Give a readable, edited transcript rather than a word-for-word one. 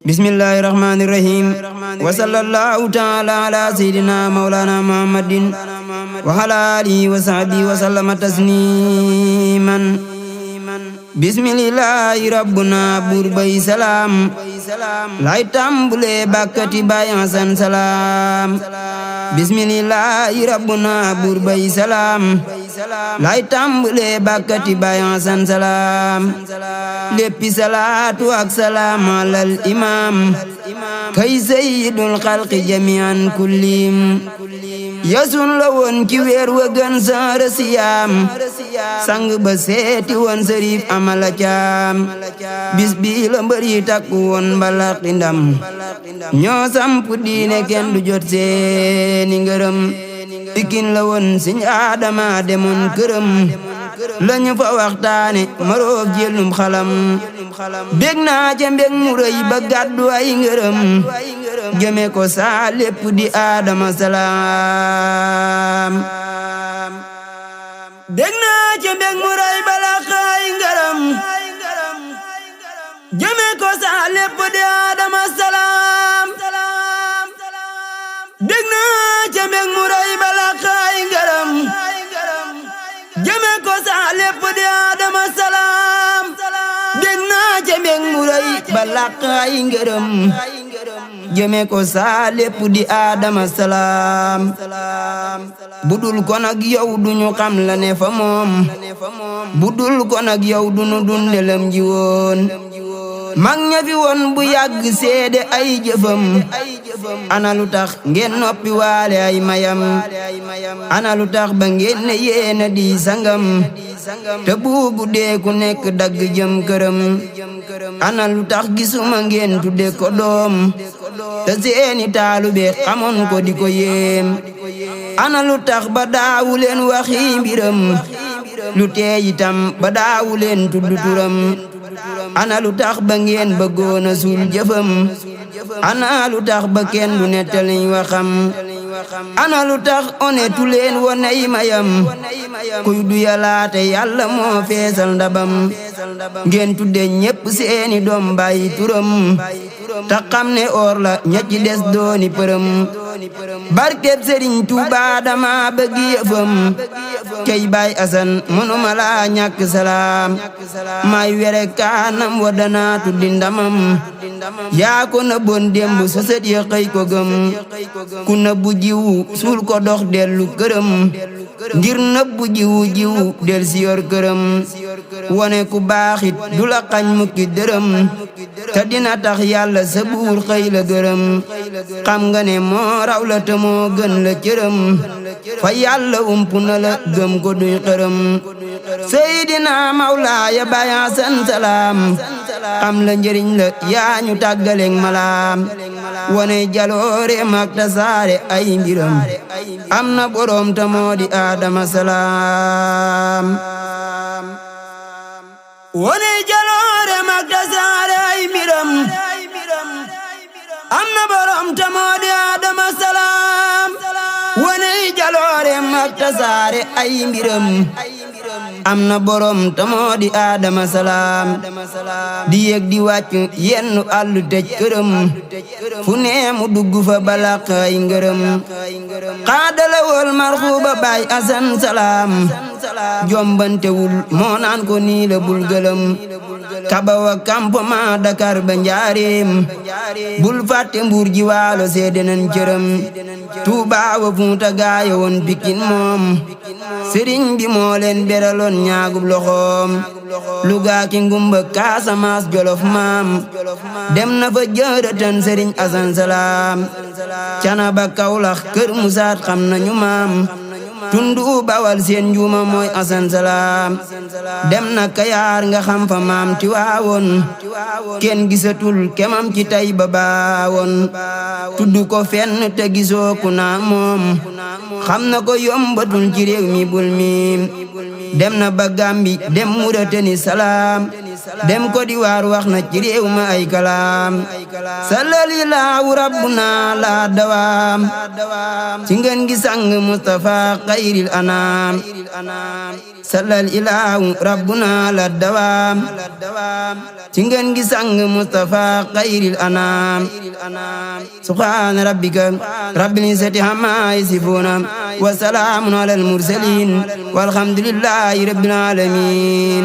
bismillahi rahmani rahim wa sallallahu ta'ala ala sayyidina maulana muhammadin wa ala alihi wa sahbihi wa sallama tasliman bismillahi rabbuna buur bay salaam lay tàmbule bakkati bay hasan salaam bismillahi rabbuna buur bay salaam lay tàmbule bakkati bay hasan salaam léppi salaatu ak salaam alal imam kay sayyidul xalqi jami'an kullim yasun la woon ci weer wa gën saara siyaam sang ba seeti woon sërif amala caam bis bi la mbër yi takku woon mbalaqi ndam ñoo samp diine kenn du jot seeni ngërëm Pikin la woon Sëñ Adama demoon këram lañu fa waxtaane maroog jëlum xalam bég naa ca mbég mu rëy ba gàddu ay ngërëm jëme ko saa lépp di Adama salaam bég naa ca mbég mu rëy ba làq ay ngërëm jëme ko saa lépp di Adama salaam bég naa ca mbég mu rëy ba làq ay ngërëm jëme ko saa lépp di Adama salaam bég naa ca mbég mu rëy ba làq ay ngërëm jëme ko saa lépp di Adama salaam budul ko nag yow duñu xam la ne fa moom budul ko nag yow duñu dundelam ji woon mag ña fi woon bu yàgg seede ay jëfam ana lu tax ngeen noppi waale ay mayam ana lu tax ba ngeen ne yéena di sangam te buubu dee ku nekk dagg jëm këram ana lu tax gisuma ngeen tudde ko doom te seeni taalube xamoon ko di ko yéem ana lu tax ba daawu leen waxi mbiram lu tee itam ba daawu leen tudd turam ana lu tax ba ngeen bëggoon a suul jëfam ana lu tax ba kenn du nettaliñ waxam ana lu tax onetu leen wonay mayam kuy du yalaate yàlla moo feesal ndabam ngeen tudde ñépp seeni doom bàyyi turam ta xam ne or la ña ci des dooni përëm barkeb Sëriñ Tuubaa dama bëgg yëfam cey Baay Asan mënuma laa ñàkk salaam may were kaanam wa danaa tuddi ndamam yaa ko nëbboon démb sa sët ya xëy ko gëm ku nëbbu jiwu suul ko dox dellu këram ngir nëbbu jiwu del si yor këram wone ku baaxit du la xañ mukki dërëm te dina tax yàlla sa buur xëy la gërëm xam nga ne moo raw la te moo gën la cërëm fa yàlla umpu na la gëm ko duy xërëm Seydina Mawlaaya Baay Hasan salaam xam la njëriñ la yaa ñu tàggaleeg malaam wone jalooreem ak tasaare ay mbiram am na boroom ta moo di Adama salaam wone jalooreem ak tasaare ay mbiram am na boroom ta moo di Adama salaam wone jalooreem ak tasaare ay mbiram am na borom ta moo di Adama salaam di yéeg di wàcc yenn àllu tëj këram fu nee mu dugg fa balaq ay ngërëm xaadala wol marxuuba Baay Hasan salaam jombantewul moo naan ko nii la bul gëlëm kabawa campement Dakar ba njaareem bul fàtte Mbuur ji waalo seede nañ cërëm Tuubaa wa Fuuta gaaya woon Pikin moom sëriñ bi moo leen beraloon ñaagub loxoom Luga ki Ngumba Casamance Jolof maam dem na fa jërëtan sëriñ Asan salaam Canaba Kawlax Kër Musaat xam nañu maam tundu Bawal seen njuuma mooy Asan salaam dem na Kayaar nga xam fa maam ti waawoon kenn gisatul kemam ci tay ba baawoon tuddu ko fenn te gisoo ku naa moom xam na ko yombatul ci réew mi bul miim dem na ba Gambi dem Muritani salaam dem ko di waar wax na ci réew ma ay kalaam sallallahu rabbuna la dawaam ci ngeen gi sang Mustafa xayril anaam sallallahu rabbuna la dawaam ci ngeen gi sang Mustafa xayril anaam subhaana rabbika rabbil izzati amma yasifuuna wa salaamun alal mursaliin walhamdulillahi rabbil aalamiin